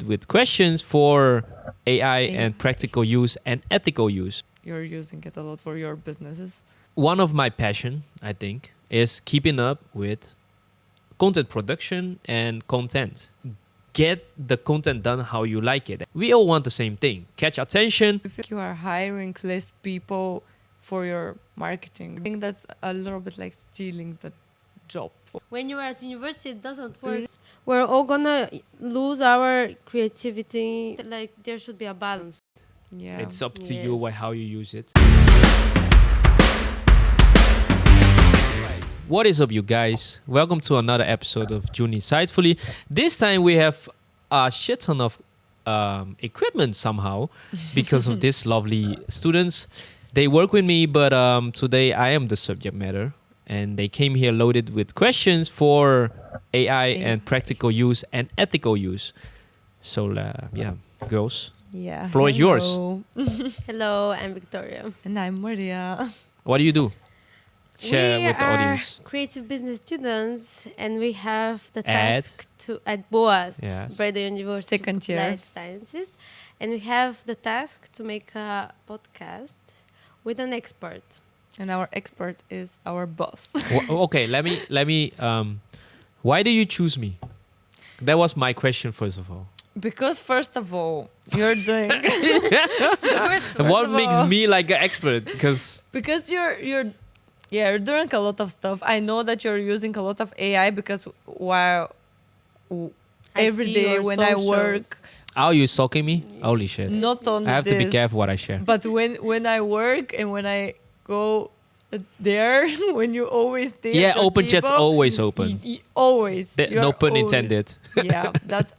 loaded with questions for AI and practical use and ethical use. You're using it a lot for your businesses. One of my passion, I think, is keeping up with content production and content. Get the content done how you like it. We all want the same thing. Catch attention. If you are hiring less people for your marketing, I think that's a little bit like stealing the job. When you are at university, it doesn't work. We're all gonna lose our creativity. Like, there should be a balance. Yeah. It's up to you how you use it. What is up, you guys? Welcome to another episode of June Insightfully. This time we have a shit ton of equipment somehow because of these lovely students. They work with me, but today I am the subject matter. And they came here loaded with questions for AI and practical use and ethical use. So, girls, floor is yours. Hello, I'm Victoria. And I'm Maria. What do you do? Share we with the audience. We are creative business students, and we have the task at BOAS, Breda University Second year. Applied Sciences, and we have the task to make a podcast with an expert. And our expert is our boss. Okay, let me. Why do you choose me? That was my question, first of all. Because first of all, you're doing. What makes me like an expert? Because you're doing a lot of stuff. I know that you're using a lot of AI because every day when I work. Oh, you stalking me? Holy shit! Not only I have to be careful what I share. But when I work and when I go there, when you always there. Yeah, open chat's always open. Always. No pun intended. Yeah, that's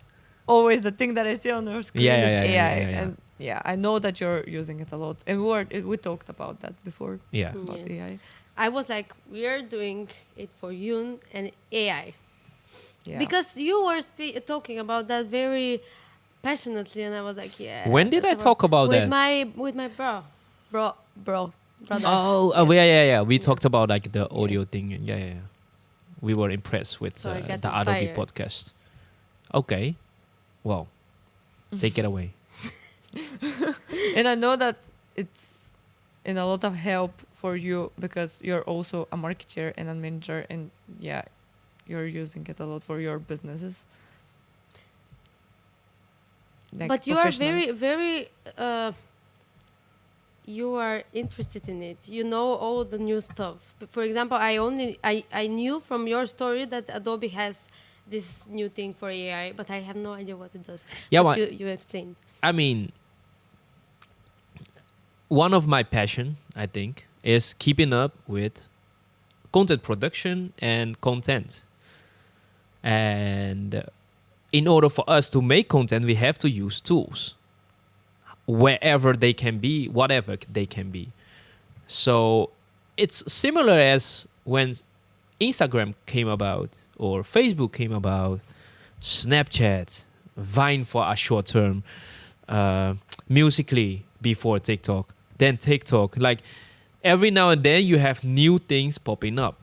always the thing that I see on your screen is AI. And I know that you're using it a lot. And we talked about that before. Yeah. About AI. I was like, we are doing it for you and AI. Yeah. Because you were talking about that very passionately, and I was like, yeah. When did I talk about that? With my brother. Oh, yeah. We talked about like the audio thing. Yeah. We were impressed with the Adobe podcast. Okay. Well, take it away. And I know that it's in a lot of help for you because you're also a marketer and a manager, and you're using it a lot for your businesses. Like but you are very, very. You are interested in it. You know all the new stuff. For example, I knew from your story that Adobe has this new thing for AI, but I have no idea what it does. Yeah, but you explained. I mean, one of my passion, I think, is keeping up with content production and content. And in order for us to make content, we have to use tools. Wherever they can be, whatever they can be. So it's similar as when Instagram came about or Facebook came about, Snapchat, Vine for a short term, Musically before TikTok, then TikTok. Like every now and then you have new things popping up.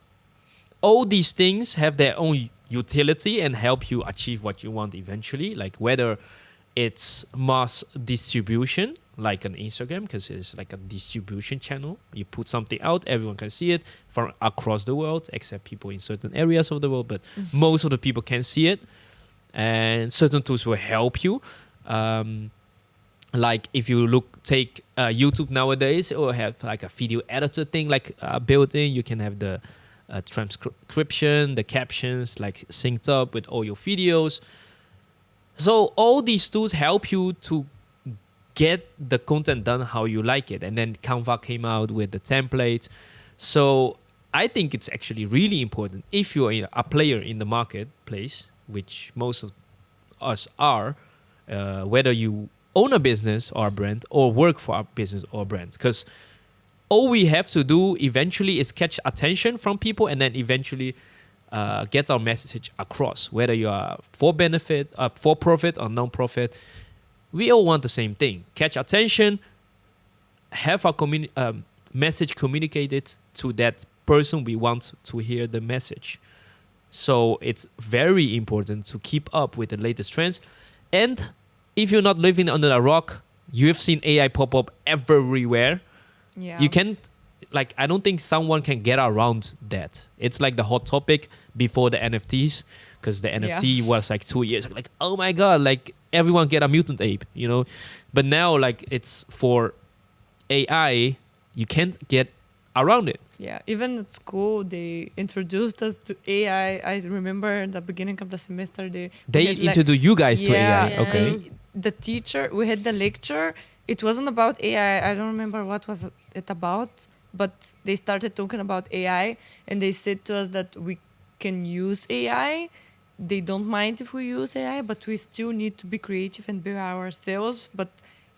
All these things have their own utility and help you achieve what you want eventually, like whether it's mass distribution, like an Instagram, because it's like a distribution channel. You put something out, everyone can see it from across the world, except people in certain areas of the world, but most of the people can see it. And certain tools will help you. Like if you take YouTube nowadays, it will have like a video editor thing like built in. You can have the transcription, the captions like synced up with all your videos. So all these tools help you to get the content done how you like it. And then Canva came out with the template. So I think it's actually really important if you're a player in the marketplace, which most of us are, whether you own a business or a brand or work for a business or a brand. Because all we have to do eventually is catch attention from people and then eventually get our message across, whether you are for profit or non-profit. We all want the same thing. Catch attention, have our message communicated to that person we want to hear the message. So it's very important to keep up with the latest trends and if you're not living under a rock, you have seen AI pop up everywhere. Yeah. You can't, like, I don't think someone can get around that. It's like the hot topic before the NFTs, because the NFT was like 2 years ago. Like, oh my God, like everyone get a mutant ape, you know? But now, like, it's for AI, you can't get around it. Yeah, even at school, they introduced us to AI. I remember in the beginning of the semester, They had, like, introduce you guys to AI. Yeah. Okay. and the teacher, we had the lecture. It wasn't about AI. I don't remember what was it about, but they started talking about AI, and they said to us that we can use AI. They don't mind if we use AI, but we still need to be creative and be ourselves. But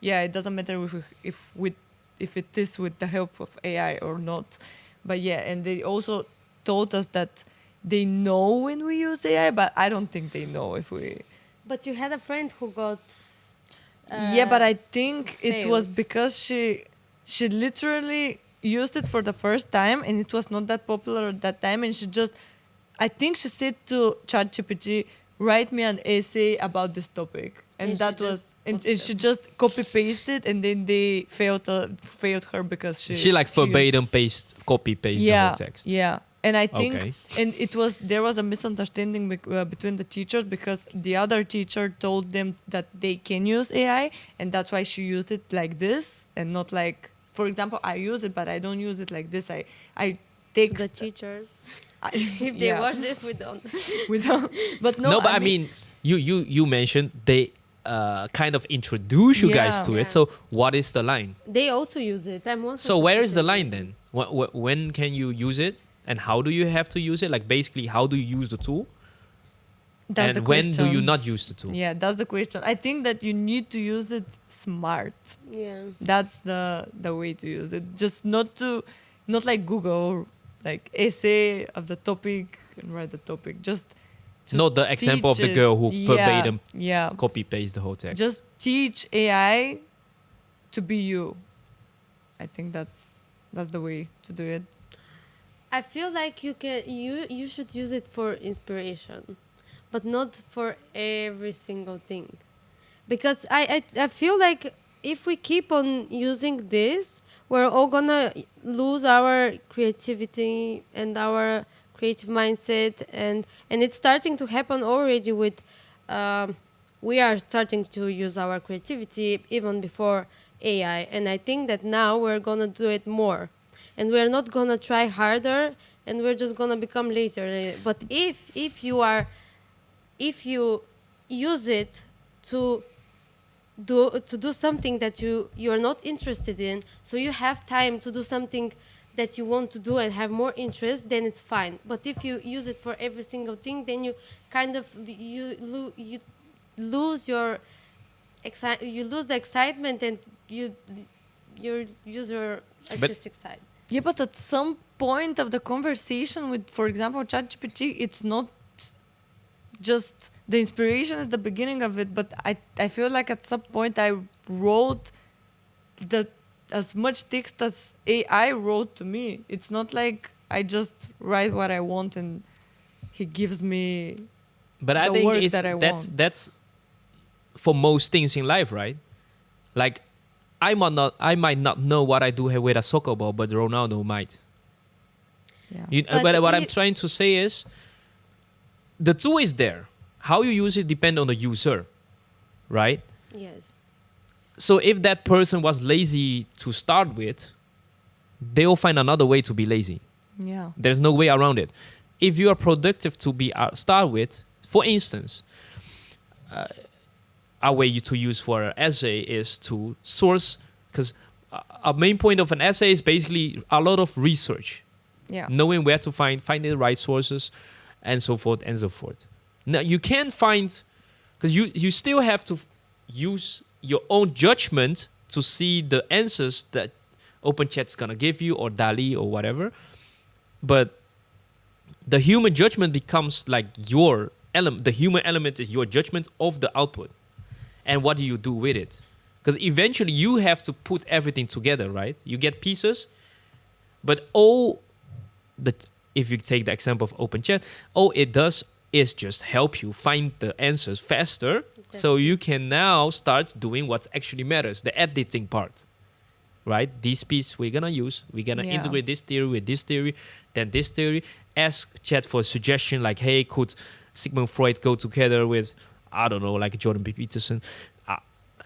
yeah, it doesn't matter if it is with the help of AI or not. But yeah, and they also told us that they know when we use AI, but I don't think they know if we. But you had a friend who got. Yeah, but I think it was failed. because she literally used it for the first time, and it was not that popular at that time, and I think she said to ChatGPT, write me an essay about this topic, and And that she was just and put she them. just copy pasted, and then they failed her because She like used- verbatim copy paste the yeah, whole text. Yeah, and I think, Okay. and there was a misunderstanding between the teachers, because the other teacher told them that they can use AI, and that's why she used it like this and not like, for example, I use it, but I don't use it like this. I To text. the teachers. I, If they yeah, watch this, we don't. we don't. But No, but I mean, you mentioned they kind of introduce you guys Yeah. to it. Yeah. So what is the line? They also use it. I'm also. So where is the supporting line then? When can you use it, and how do you have to use it? Like basically, how do you use the tool, that's the and when question. do you not use the tool? Yeah, that's the question. I think that you need to use it smart. Yeah. That's the way to use it. Just not like Google, like essay of the topic and write the topic. Just to Not the example of teach the it. girl who Yeah, verbatim yeah. copy paste the whole text. Just teach AI to be you. I think that's the way to do it. I feel like you should use it for inspiration, but not for every single thing, because I feel like if we keep on using this, we're all gonna lose our creativity and our creative mindset, and it's starting to happen already with. We are starting to use our creativity even before AI, and I think that now we're gonna do it more, and we're not gonna try harder, and we're just gonna become later. But if you use it to do something that you're not interested in, so you have time to do something that you want to do and have more interest, then it's fine. But if you use it for every single thing, then you kind of you lose your you lose the excitement, and you use your artistic side. Yeah, but at some point of the conversation with, for example, ChatGPT, it's not just the inspiration is the beginning of it, but I feel like at some point I wrote as much text as AI wrote to me. It's not like I just write what I want and he gives me But I the think work that I want. that's for most things in life, right? Like I might not know what I do with a soccer ball, but Ronaldo might. Yeah. But What I'm trying to say is, the tool is there. How you use it depends on the user, right? Yes. So if that person was lazy to start with, they'll find another way to be lazy. Yeah. There's no way around it. If you are productive to be start with, for instance, a way to use for an essay is to source, because a main point of an essay is basically a lot of research, Yeah. knowing where to find the right sources, and so forth and so forth. Now you can't find, because you still have to use your own judgment to see the answers that OpenChat's gonna give you, or DALL-E or whatever. But the human judgment becomes like your element. The human element is your judgment of the output, and what do you do with it? Because eventually you have to put everything together, right? You get pieces, but if you take the example of OpenChat, all it does is just help you find the answers faster, So you can now start doing what actually matters, the editing part, right? This piece we're gonna use. We're gonna integrate this theory with this theory, then this theory. Ask chat for a suggestion like, hey, could Sigmund Freud go together with, I don't know, like Jordan B. Peterson?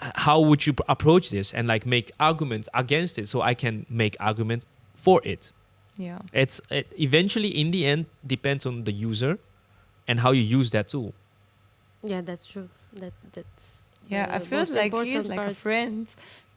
How would you approach this? And like make arguments against it so I can make arguments for it. Yeah. It eventually, in the end, depends on the user and how you use that tool. Yeah, that's true. That's Yeah, I feel most like he's important like a part. friend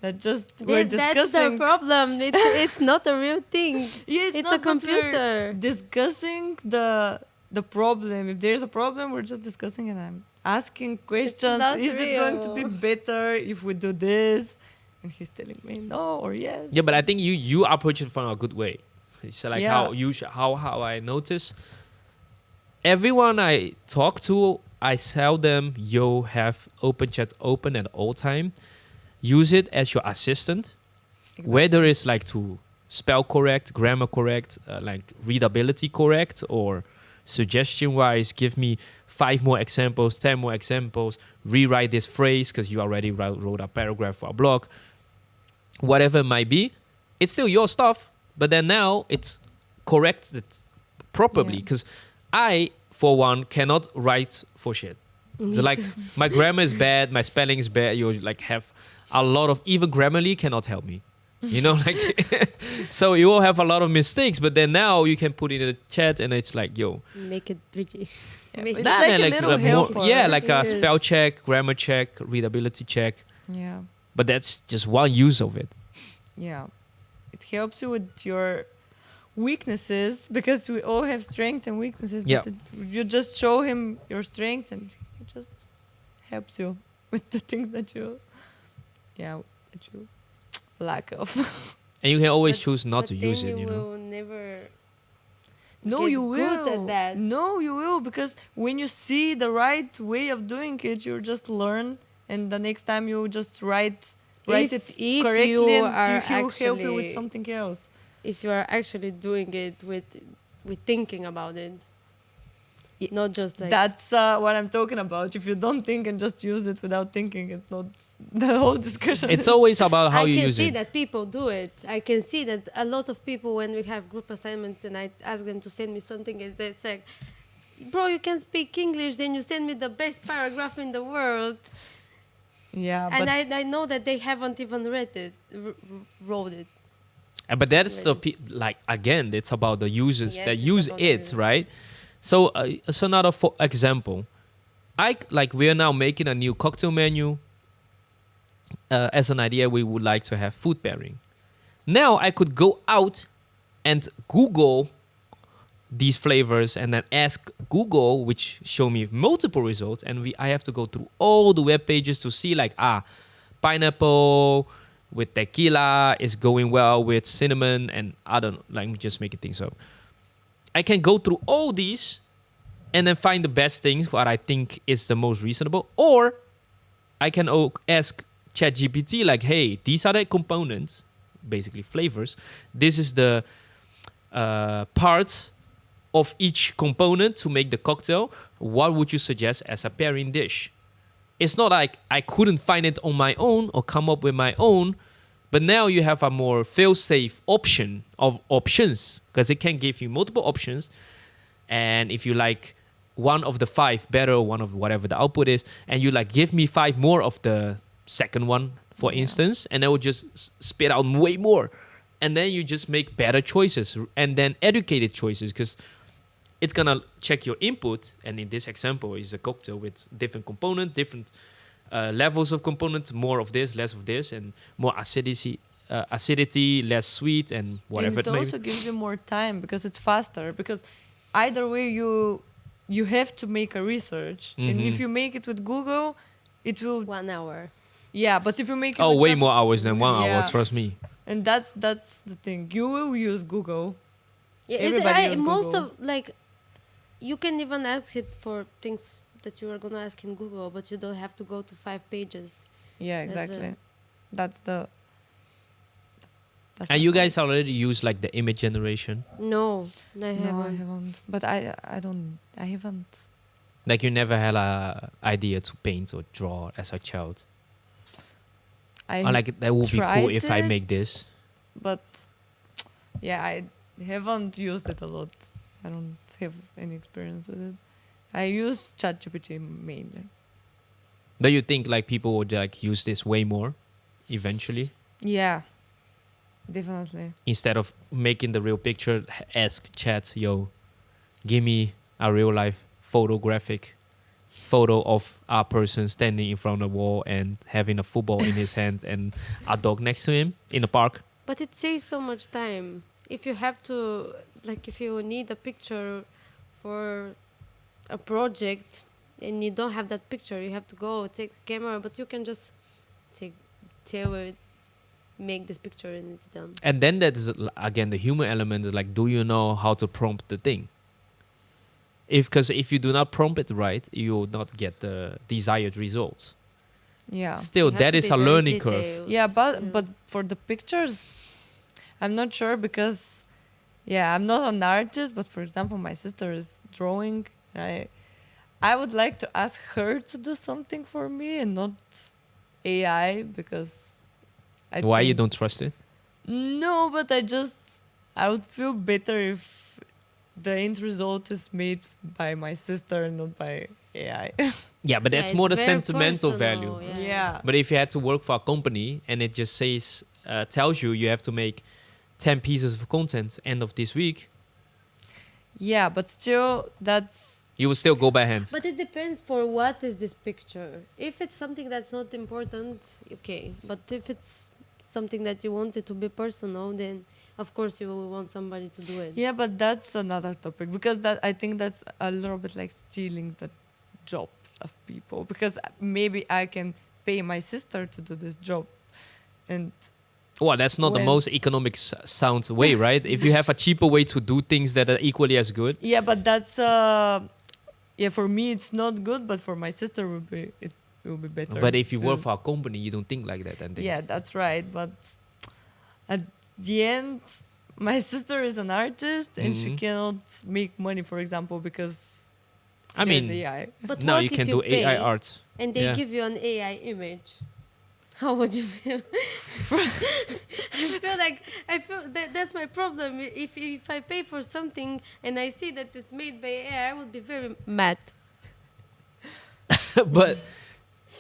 that just we're That's discussing. the problem. It's not a real thing. Yeah, It's not, a but we're computer. discussing the problem. If there's a problem, we're just discussing, and I'm asking questions. not Is it going to be real. better if we do this? And he's telling me no or yes. Yeah, but I think you approach it from a good way. It's like Yeah. how I notice everyone I talk to, I tell them you have open chat open at all time. Use it as your assistant, whether it's like to spell correct, grammar correct, like readability correct, or suggestion wise, give me 5 more examples, 10 more examples, rewrite this phrase because you already wrote a paragraph for a blog. Whatever it might be, it's still your stuff, but then now it's corrected properly because I, for one, cannot write for shit. It's like my grammar is bad, my spelling is bad. You like have a lot of, even Grammarly cannot help me. You know, like so you will have a lot of mistakes, but then now you can put it in the chat and it's like, yo, Make it pretty. Yeah, Make it's it- like a little helper. like a spell check, grammar check, readability check. Yeah. But that's just one use of it. Yeah. It helps you with your weaknesses because we all have strengths and weaknesses. Yeah. But you just show him your strengths and he just helps you with the things that you lack of. And you can always But- choose not but to then use it, you know. will never. No, Get you will. good at that. No, you will, because when you see the right way of doing it, you just learn, and the next time you just write If it correctly, you and are he'll help you with actually- something else. If you are actually doing it with thinking about it, not just like That's what I'm talking about. If you don't think and just use it without thinking, it's not the whole discussion. It's always about how I you can use see it. that people do it. I can see that a lot of people, when we have group assignments and I ask them to send me something, and they say, "Bro, you can speak English, then you send me the best paragraph in the world." Yeah, And but I know that they haven't even read it, wrote it. But that's the like again, it's about the users Yes, that it's use about the it, users. right? So it's another example. We are now making a new cocktail menu. As an idea, we would like to have food pairing. Now I could go out and Google these flavors and then ask Google, which show me multiple results, and I have to go through all the web pages to see like pineapple with tequila is going well with cinnamon, and I don't know, like, I'm just making things up. I can go through all these and then find the best things, what I think is the most reasonable, or I can ask ChatGPT like, hey, these are the components, basically flavors. This is the parts of each component to make the cocktail. What would you suggest as a pairing dish? It's not like I couldn't find it on my own or come up with my own, but now you have a more fail-safe option of options because it can give you multiple options. And if you like one of the 5 better, one of whatever the output is, and you like give me 5 more of the second one, for instance, and it will just spit out way more. And then you just make better choices and then educated choices because it's gonna check your input. And in this example, is a cocktail with different components, different levels of components, more of this, less of this, and more acidity, less sweet, and whatever and it it may also be. gives you more time because it's faster. Because either way, you have to make a research, and if you make it with Google, it will. 1 hour. Yeah, but if you make it Oh, with way more hours than 1 hour, Yeah. trust me. And that's the thing. You will use Google. Yeah, Everybody uses most Google. of like, you can even ask it for things that you are gonna ask in Google, but you don't have to go to 5 pages. Yeah, That's exactly. That's the. And you guys already use like the image generation. No, I haven't. No, I haven't. But I don't. I haven't Like you never had a idea to paint or draw as a child. I Or like that would be cool tried if I make it, this. but yeah, I haven't used it a lot. I don't have any experience with it. I use ChatGPT mainly. But you think like people would like use this way more eventually? Yeah, definitely. Instead of making the real picture, ask chat, yo, give me a real life photographic photo of a person standing in front of a wall and having a football in his hand and a dog next to him in the park. But it saves so much time. If you have to, like, if you need a picture for a project and you don't have that picture, you have to go take the camera, but you can just tell it, make this picture and it's done. And then that's again the human element is like, do you know how to prompt the thing? Because if you do not prompt it right, you will not get the desired results. Yeah. Still, You have that to is be a very learning curve. detailed. Yeah, but for the pictures, I'm not sure because, yeah, I'm not an artist. But for example, my sister is drawing. I would like to ask her to do something for me and not AI because Why you think- don't trust it? No, but I would feel better if the end result is made by my sister and not by AI. Yeah, but that's Yeah, more the it's very sentimental personal, value. Yeah. But if you had to work for a company and it just says, tells you have to make 10 pieces of content end of this week, Yeah, but still, that's you will still go by hand. But it depends for what is this picture. If it's something that's not important, okay. But if it's something that you want it to be personal, then of course you will want somebody to do it. yeah, but that's another topic because I think that's a little bit like stealing the jobs of people because maybe I can pay my sister to do this job, and Well, that's not the When- most economic sound way, right? If you have a cheaper way to do things that are equally as good, yeah, but that's yeah, for me it's not good, but for my sister it will be better. but if you to- work for a company, you don't think like that. And think. yeah, that's right. But at the end, my sister is an artist and she Mhm. cannot make money, for example, because I there's mean, AI. But now what you if can you do AI pay art. and they Yeah. give you an AI image? How would you feel? I feel that's my problem. If I pay for something and I see that it's made by AI, I would be very mad. But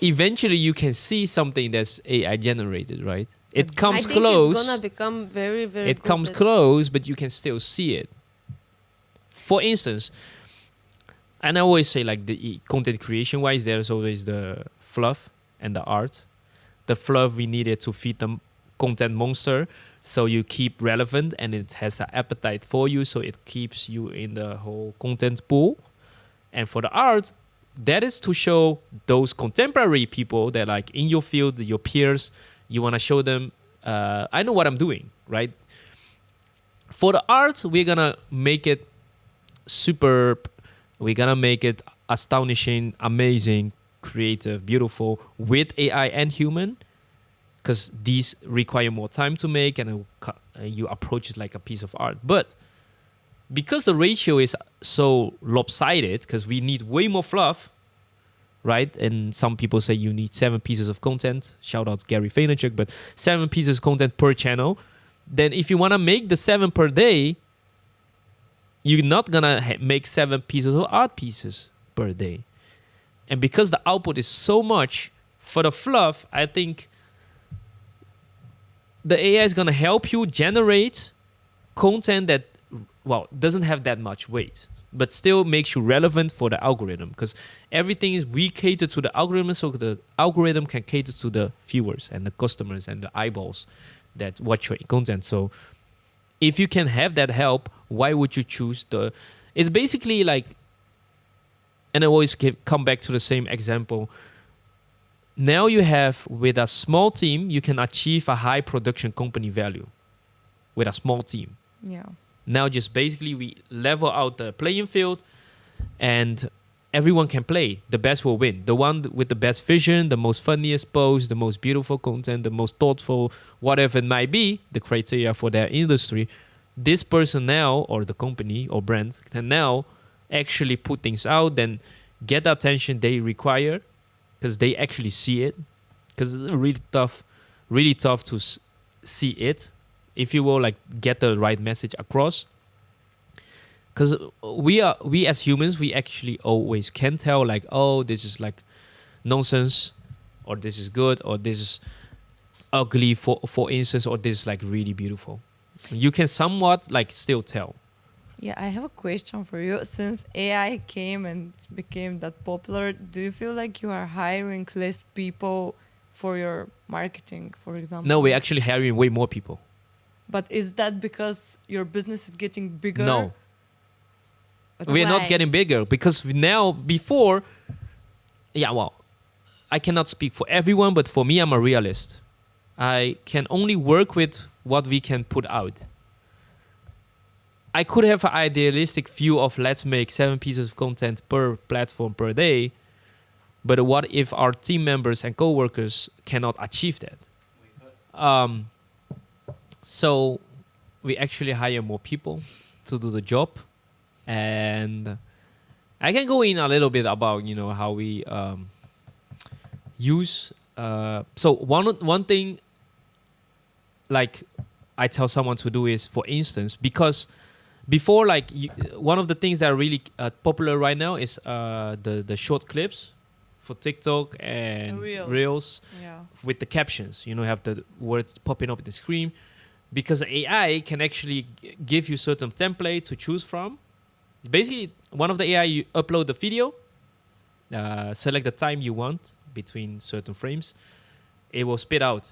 eventually, you can see something that's AI generated, right? It I comes I think close. it's gonna become very, very. It good comes at- close, but you can still see it. For instance, and I always say like the content creation wise, there's always the fluff and the art. The fluff we needed to feed the content monster, so you keep relevant and it has an appetite for you, so it keeps you in the whole content pool. And for the art, that is to show those contemporary people that like in your field, your peers, you want to show them, I know what I'm doing, right? For the art, we're gonna make it superb. We're gonna make it astonishing, amazing, creative, beautiful with AI and human, because these require more time to make and you approach it like a piece of art. But because the ratio is so lopsided, because we need way more fluff, right? And some people say you need 7 pieces of content. Shout out Gary Vaynerchuk, but 7 pieces of content per channel. Then if you want to make the 7 per day, you're not gonna make 7 pieces of art pieces per day. And because the output is so much for the fluff, I think the AI is gonna help you generate content that, well, doesn't have that much weight, but still makes you relevant for the algorithm. Because everything is, we cater to the algorithm, so the algorithm can cater to the viewers and the customers and the eyeballs that watch your content. So if you can have that help, why would you choose the... It's basically like, and I always come back to the same example. Now you have, with a small team, you can achieve a high production company value with a small team. Yeah. Now just basically we level out the playing field and everyone can play. The best will win. The one with the best vision, the most funniest post, the most beautiful content, the most thoughtful, whatever it might be, the criteria for their industry, this person now, or the company or brand, can now actually put things out. Then get the attention they require, because they actually see it, because it's really tough to see it, if you will, like get the right message across. Because we as humans, we actually always can tell, like, oh, this is like nonsense, or this is good, or this is ugly, for instance, or this is like really beautiful. You can somewhat like still tell. Yeah, I have a question for you. Since AI came and became that popular, do you feel like you are hiring less people for your marketing, for example? No, we're actually hiring way more people. But is that because your business is getting bigger? No, But we're not Why? getting bigger, because now, before, yeah, well, I cannot speak for everyone, but for me, I'm a realist. I can only work with what we can put out. I could have an idealistic view of, let's make 7 pieces of content per platform per day, but what if our team members and co-workers cannot achieve that? So we actually hire more people to do the job, and I can go in a little bit about how we use. So one thing, like, I tell someone to do is, for instance, because before, like, one of the things that are really popular right now is the short clips for TikTok and Reels yeah. with the captions. Have the words popping up at the screen, because AI can actually give you certain template to choose from. Basically, one of the AI, you upload the video, select the time you want between certain frames. It will spit out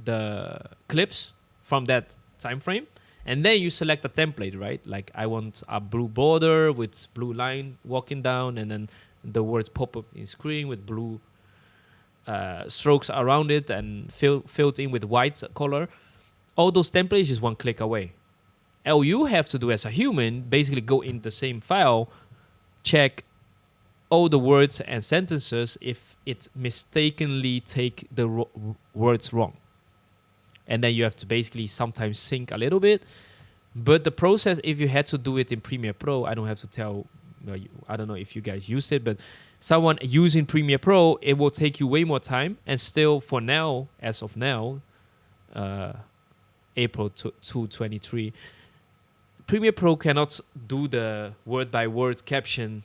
the clips from that time frame, and then you select a template, right? Like, I want a blue border with blue line walking down, and then the words pop up in screen with blue strokes around it, and filled in with white color. All those templates is one click away. All you have to do as a human, basically go in the same file, check all the words and sentences if it mistakenly take the words wrong. And then you have to basically sometimes sync a little bit. But the process, if you had to do it in Premiere Pro, I don't have to tell, I don't know if you guys use it, but someone using Premiere Pro, it will take you way more time. And still, for now, as of now, April 2023, Premiere Pro cannot do the word-by-word caption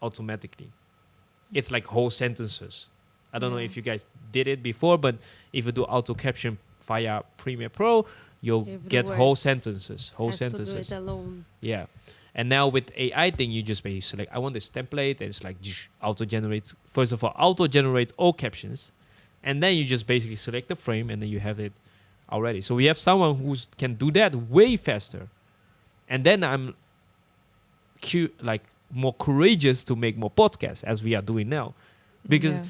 automatically. It's like whole sentences. I don't know if you guys did it before, but if you do auto caption via Premiere Pro, you'll If the get whole words sentences. has to do it alone. Yeah. And now with AI thing, you just basically select, I want this template, and it's like auto-generate. First of all, auto-generate all captions, and then you just basically select the frame, and then you have it already. So we have someone who can do that way faster. And then I'm more courageous to make more podcasts, as we are doing now. Because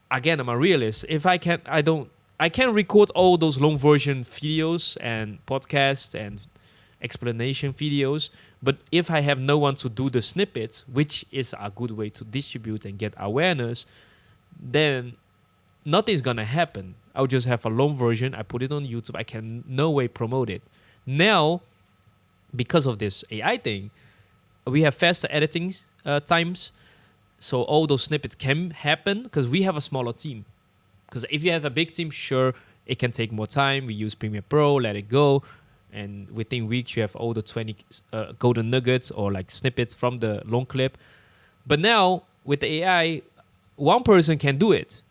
again, I'm a realist. If I can record all those long version videos and podcasts and explanation videos, but if I have no one to do the snippets, which is a good way to distribute and get awareness, then nothing's gonna happen. I'll just have a long version. I put it on YouTube. I can no way promote it. Now, because of this AI thing, we have faster editing times. So all those snippets can happen because we have a smaller team. Because if you have a big team, sure, it can take more time. We use Premiere Pro, let it go. And within weeks, you have all the 20 golden nuggets or like snippets from the long clip. But now, with the AI, one person can do it.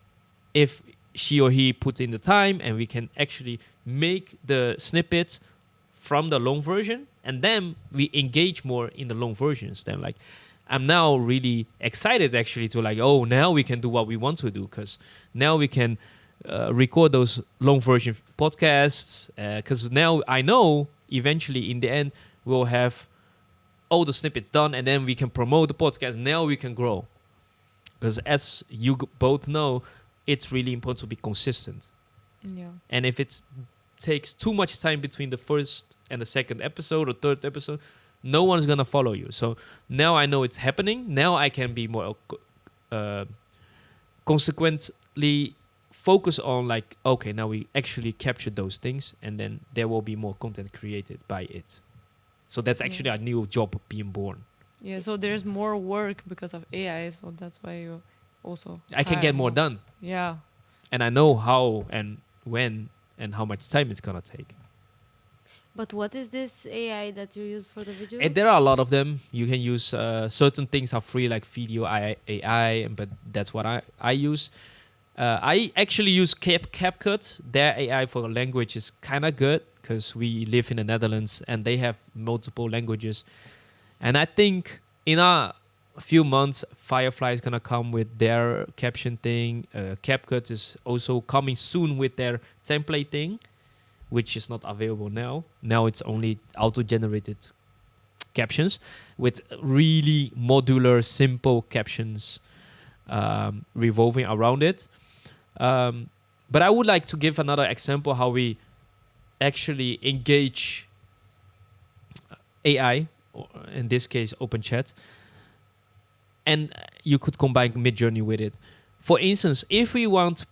If she or he puts in the time, and we can actually make the snippets from the long version, and then we engage more in the long versions. Then, like, I'm now really excited actually to now we can do what we want to do, because now we can record those long version podcasts, because now I know eventually in the end we'll have all the snippets done, and then we can promote the podcast. Now we can grow, because as you both know, it's really important to be consistent. Yeah. And if it takes too much time between the first and the second episode or third episode, no one's gonna follow you. So now I know it's happening. Now I can be more consequently focus on okay, now we actually captured those things, and then there will be more content created by it. So that's actually a new job being born. Yeah, so there's more work because of AI, so that's why you also I can hire get more done, Yeah. and I know how and when and how much time it's gonna take. But what is this AI that you use for the video? And there are a lot of them. You can use certain things are free, like video AI, but that's what I use. I actually use CapCut. Their AI for language is kind of good because we live in the Netherlands and they have multiple languages. And I think in a few months, Firefly is gonna come with their caption thing. CapCut is also coming soon with their template thing, which is not available now. Now it's only auto-generated captions with really modular, simple captions revolving around it. But I would like to give another example how we actually engage AI, or in this case, OpenChat, and you could combine Midjourney with it. For instance, if we want,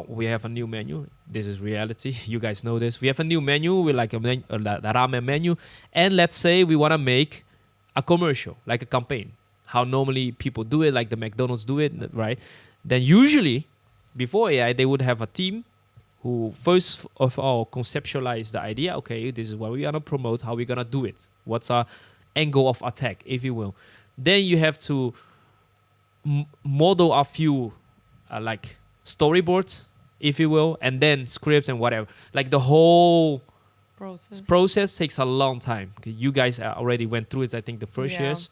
we have a new menu. This is reality. You guys know this. We have a new menu with like a ramen menu, and let's say we want to make a commercial, like a campaign. How normally people do it, like the McDonald's do it, right? Then usually, before AI, they would have a team who first of all conceptualize the idea. Okay, this is what we want to promote. How we gonna do it? What's our angle of attack, if you will? Then you have to model a few like storyboards, if you will, and then scripts and whatever. Like the whole process takes a long time. You guys already went through it, I think, the first years.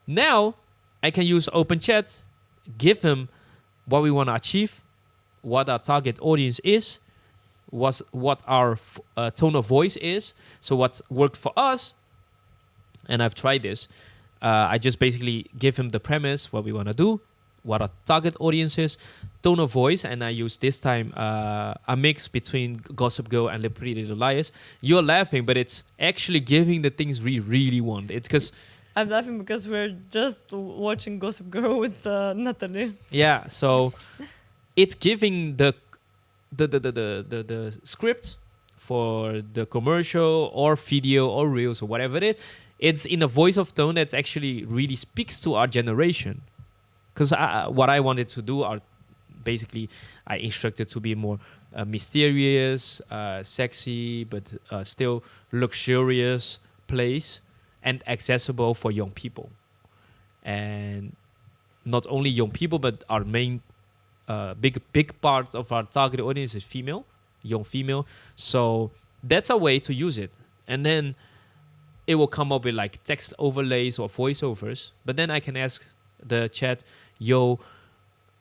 Now I can use OpenChat, give them what we want to achieve, what our target audience is, what our tone of voice is. So what worked for us, and I've tried this. I just basically give him the premise, what we want to do, what our target audience is, tone of voice, and I use this time a mix between Gossip Girl and The Pretty Little Liars. You're laughing, but it's actually giving the things we really want. It's because I'm laughing because we're just watching Gossip Girl with Natalie. Yeah, so it's giving the script for the commercial or video or reels or whatever it is. It's in a voice of tone that's actually really speaks to our generation. Because what I wanted to do are basically I instructed to be more mysterious, sexy, but still luxurious place and accessible for young people. And not only young people, but our main big part of our target audience is female, young female. So that's a way to use it. And then it will come up with like text overlays or voiceovers. But then I can ask the chat, yo,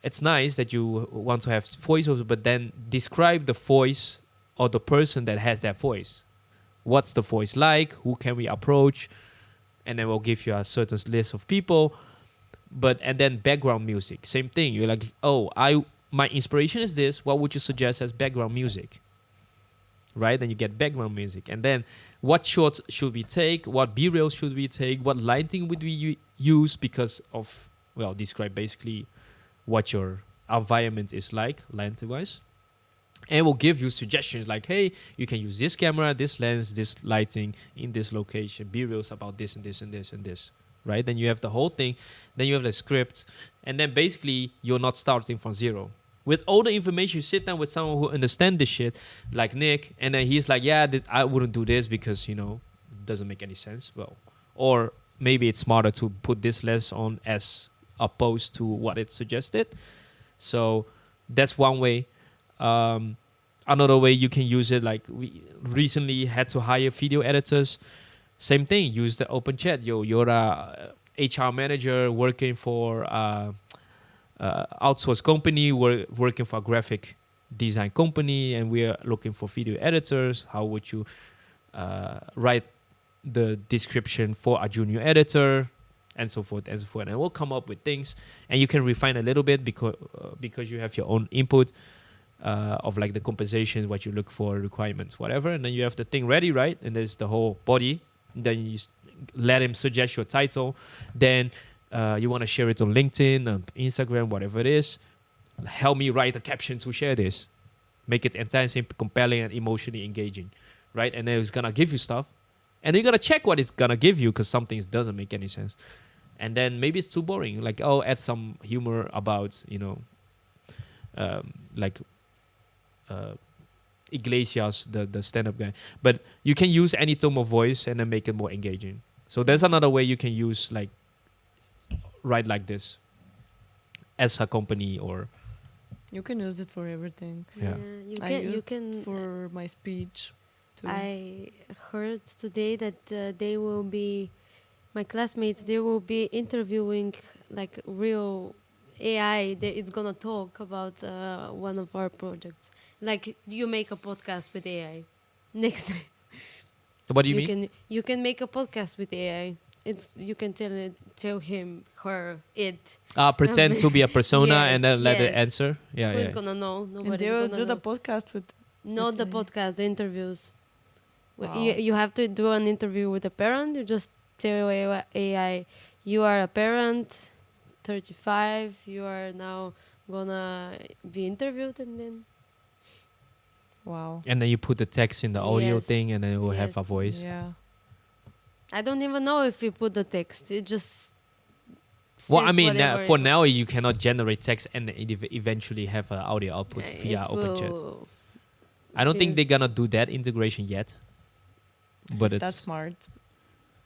it's nice that you want to have voiceovers, but then describe the voice or the person that has that voice. What's the voice like? Who can we approach? And then we'll give you a certain list of people. And then background music, same thing. You're like, oh, my inspiration is this. What would you suggest as background music? Right? Then you get background music. And then what shots should we take? What B-rails should we take? What lighting would we use? Because of, describe basically what your environment is like, lighting-wise. And we'll give you suggestions like, hey, you can use this camera, this lens, this lighting in this location. B-rails about this and this and this and this. Right? Then you have the whole thing. Then you have the script. And then basically, you're not starting from zero. With all the information, you sit down with someone who understands this shit, like Nick, and then he's like, yeah, I wouldn't do this because, it doesn't make any sense. Or maybe it's smarter to put this lens on as opposed to what it suggested. So that's one way. Another way you can use it, like we recently had to hire video editors. Same thing, use the OpenChat. You're a HR manager working for outsourced company, we're working for a graphic design company, and we're looking for video editors. How would you write the description for a junior editor, and so forth and so forth. And we'll come up with things, and you can refine a little bit because you have your own input of like the compensation, what you look for, requirements, whatever. And then you have the thing ready, right? And there's the whole body. Then you let him suggest your title. Then you want to share it on LinkedIn, Instagram, whatever it is. Help me write a caption to share this. Make it enticing, compelling, and emotionally engaging, right? And then it's gonna give you stuff, and you gotta check what it's gonna give you because some things doesn't make any sense, and then maybe it's too boring. Like, oh, add some humor about like Iglesias, the stand-up guy. But you can use any tone of voice and then make it more engaging. So there's another way you can use like write like this as a company or You can use it for everything. Yeah. You can for my speech too. I heard today that they will be, my classmates, they will be interviewing like real AI. It's gonna talk about one of our projects. Like you make a podcast with AI. Next time what do you mean? you can make a podcast with AI. You can tell him, her, it. Pretend to be a persona and then let it Yes. answer. Yeah, Who's yeah. gonna know? and Nobody's they will gonna do know. the podcast with. Not the Okay. podcast, the interviews. Wow. You have to do an interview with a parent. You just tell AI, you are a parent, 35. You are now gonna be interviewed, and then Wow. And then you put the text in the audio Yes. thing, and then it will have Yes. a voice. Yeah. I don't even know if you put the text. It just Well, I says mean, whatever for it- now you cannot generate text and eventually have an audio output via it OpenChat. will I don't think be- they're gonna do that integration yet. But it's That's smart.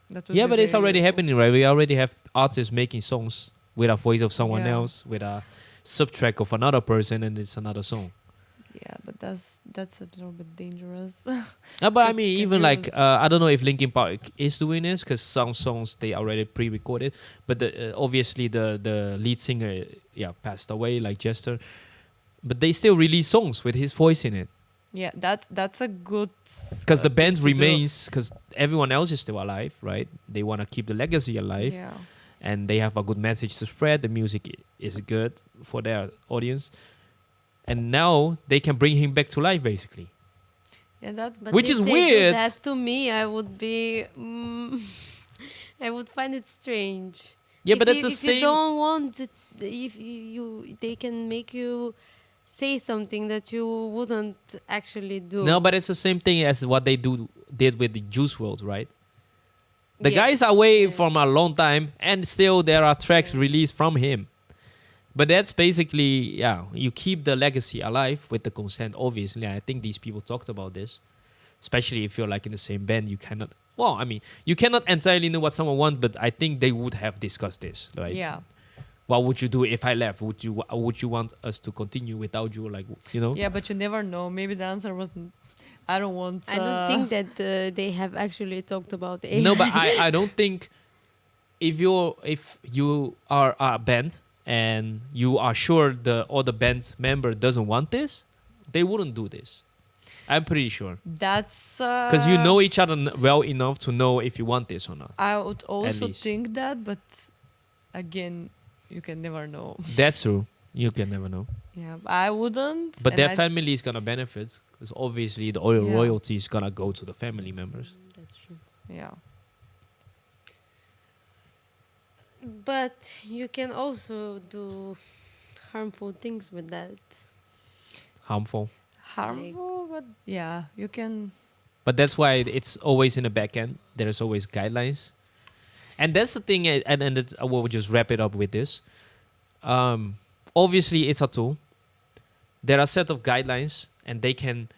That would yeah, be but it's very already useful. happening, right? We already have artists making songs with a voice of someone Yeah. else, with a subtrack of another person, and it's another song. Yeah, but that's a little bit dangerous. But I 'Cause mean, you can even like use- I don't know if Linkin Park is doing this because some songs they already pre-recorded, but obviously the lead singer passed away, like Jester, but they still release songs with his voice in it Yeah, that's a good. because the band thing to do. remains because everyone else is still alive, right? They want to keep the legacy alive, Yeah. and they have a good message to spread. The music is good for their audience, and now they can bring him back to life, basically. Yeah, that's. But Which if is they weird. Do that to me, I would be. I would find it strange. Yeah, If but that's you, the if same. you don't want it, if they can make you say something that you wouldn't actually do. No, but it's the same thing as what they did with the Juice World, right? The Yes, guy's away yeah. from a long time, and still there are tracks Yeah. released from him. But that's basically, you keep the legacy alive with the consent, obviously. I think these people talked about this. Especially if you're like in the same band, you cannot... Well, I mean, you cannot entirely know what someone wants, but I think they would have discussed this. Like, Yeah. what would you do if I left? Would you want us to continue without you? Like, you know? Yeah, but you never know. Maybe the answer was, I don't want. I don't think that they have actually talked about AI. No, but I don't think if you are a band and you are sure the other band member doesn't want this, they wouldn't do this. I'm pretty sure That's. because you know each other well enough to know if you want this or not. I would also least. think that, but again, you can never know. That's true. You can never know. Yeah, I wouldn't. But and their I- family is gonna benefit because obviously the oil Yeah. royalty is gonna go to the family members. That's true. Yeah. But you can also do harmful things with that. Harmful. Harmful, but yeah, you can. But that's why it's always in the back end. There's always guidelines, and that's the thing. And it's, we'll just wrap it up with this. Obviously, it's a tool. There are a set of guidelines, and they can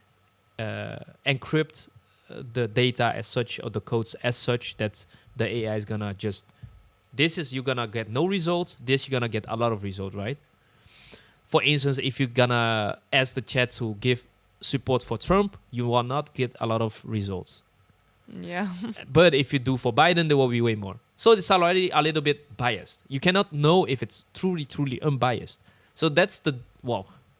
encrypt the data as such or the codes as such that the AI is gonna just. This is you're gonna get no results. This you're gonna get a lot of results, right? For instance, if you're gonna ask the chat to give support for Trump, you will not get a lot of results. Yeah. But if you do for Biden, there will be way more. So it's already a little bit biased. You cannot know if it's truly unbiased. So that's the,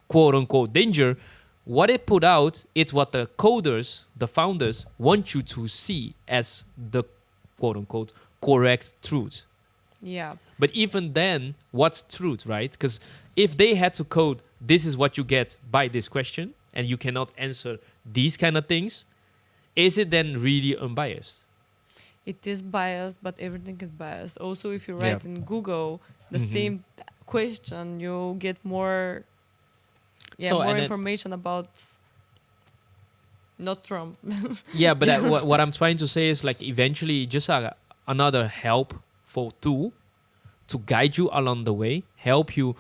quote unquote danger. What it put out, it's what the coders, the founders, want you to see as the quote unquote correct truth. Yeah. But even then, what's truth, right? Because if they had to code, this is what you get by this question, and you cannot answer these kind of things, is it then really unbiased? It is biased, but everything is biased. Also, if you write in Google the Mhm. same question, you get more, So, more and then- information about. not Trump. Yeah, but what I'm trying to say is like eventually just another helpful tool to guide you along the way, help you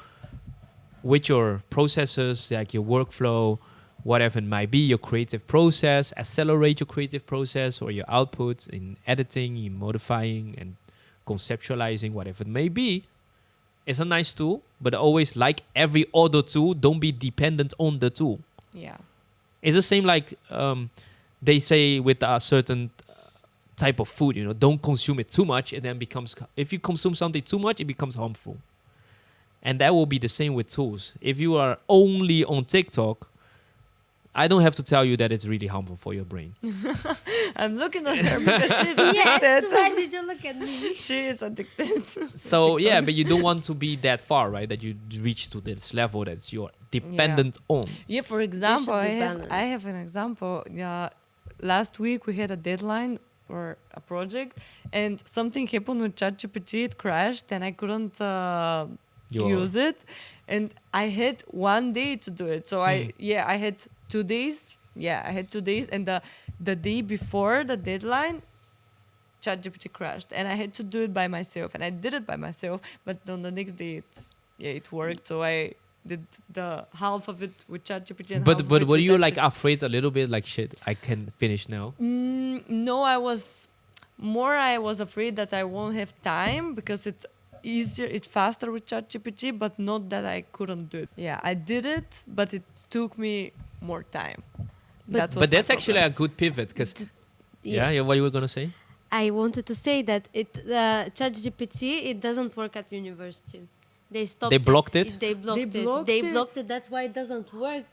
with your processes, like your workflow, whatever it might be, your creative process, accelerate your creative process or your output in editing, in modifying and conceptualizing, whatever it may be. It's a nice tool, but always like every other tool, don't be dependent on the tool. Yeah. It's the same like they say with a certain type of food, you know, don't consume it too much. It then becomes, if you consume something too much, it becomes harmful. And that will be the same with tools. If you are only on TikTok, I don't have to tell you that it's really harmful for your brain. I'm looking at her because she's addicted. Yes, why did you look at me? She is addicted. So yeah, but you don't want to be that far, right? That you reach to this level that you're dependent on. Yeah, for example, be I balanced. have an example. Yeah, last week we had a deadline for a project, and something happened with ChatGPT. It crashed, and I couldn't use it. And I had 1 day to do it. So I had 2 days. Yeah, I had 2 days, and the day before the deadline, ChatGPT crashed, and I had to do it by myself. And I did it by myself, but on the next day, it worked. So I did the half of it with ChatGPT. And But half of it were with you like ChatGPT. afraid a little bit, like shit, I can finish now? No, I was afraid that I won't have time because it's easier, it's faster with ChatGPT, but not that I couldn't do it. Yeah, I did it, but it took me more time. But But that's actually a good pivot because yeah, what you were gonna say? I wanted to say that ChatGPT, it doesn't work at university. They stopped. They blocked it? They blocked They it. blocked They it? blocked it. That's why it doesn't work.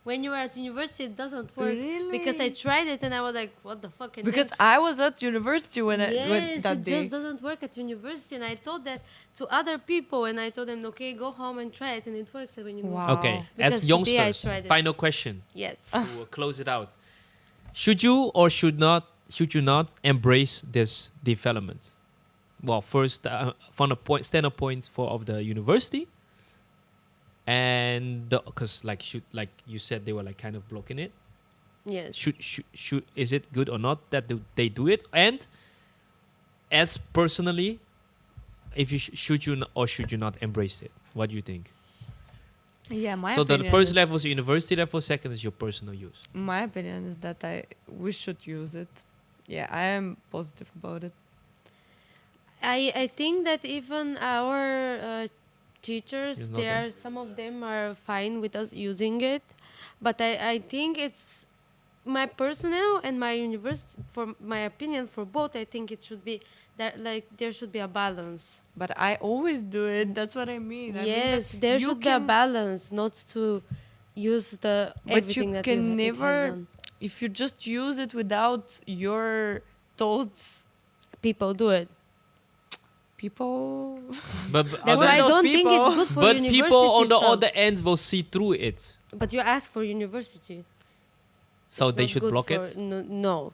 When you are at university, it doesn't work. Really? Because I tried it and I was like, what the fuck? And Because then, I was at university when yes, that it day. just doesn't work at university. And I told that to other people, and I told them, okay, go home and try it, and it works when you go. Wow. home. Okay, Because as today I youngsters, tried it. final question Yes. to close it out. Should you or should you not embrace this development? Well, first from a standpoint of the university, and because like you said they were like kind of blocking it. Yes. Should is it good or not that they do it? And as personally, if you should you not embrace it? What do you think? Yeah, my So the opinion first is, level is university level, second is your personal use. my opinion is that we should use it. Yeah, I am positive about it. I think that even our teachers, It's not there. some of them are fine with us using it, but I think it's my personal and my university, for my opinion, for both. I think it should be that like there should be a balance. But I always do it. That's what I mean. I mean Yes, that there you should be a can- balance, not to use But everything you that can it has never, done. if you just use it without your thoughts, People do it. people. But That's Other why I those don't think it's people. good for but university people on the stuff. other end will see through it, But you ask for university. so It's they not should good block for- it. No.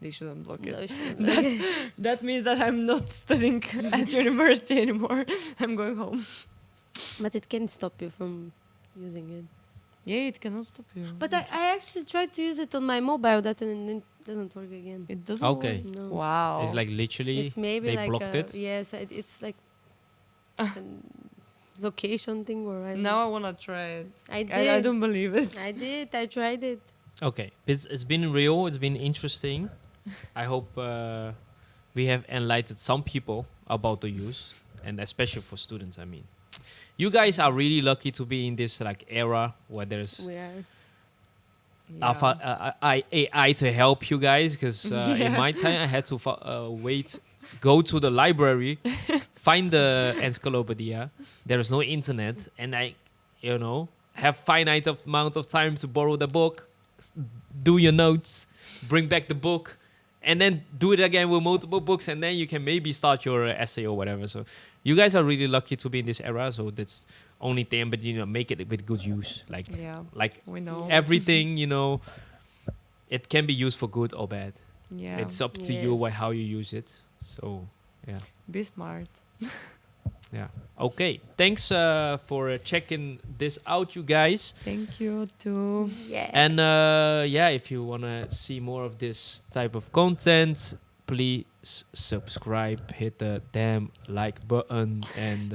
They shouldn't block it. No, it shouldn't. That means that I'm not studying at university anymore. I'm going home. But it can stop you from using it. Yeah, it cannot stop you. But I actually tried to use it on my mobile, that and it doesn't work again. It doesn't. Okay. Work. No. Wow. It's like literally It's maybe they like blocked it. Yes, it's like a location thing, or I don't Now know. I wanna try it. I did. I don't believe it. I did. I tried it. Okay, it's been real. It's been interesting. I hope we have enlightened some people about the use, and especially for students. I mean, you guys are really lucky to be in this like era where there's We are. AI to help you guys. Because in my time, I had to go to the library, find the encyclopedia. There is no internet, and I, have finite amount of time to borrow the book, do your notes, bring back the book, and then do it again with multiple books, and then you can maybe start your essay or whatever. So you guys are really lucky to be in this era. So that's only thing, but make it with good use. Like We know. everything, it can be used for good or bad. Yeah. It's up to you Yes. how you use it. So yeah, Be smart. Yeah. Okay. Thanks for checking this out, you guys. Thank you too. Yeah. And if you wanna see more of this type of content, please subscribe, hit the damn like button, and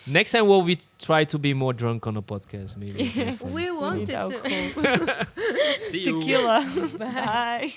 next time we'll try to be more drunk on a podcast, maybe. We wanted to. alcohol. See you. Tequila. Bye. Bye.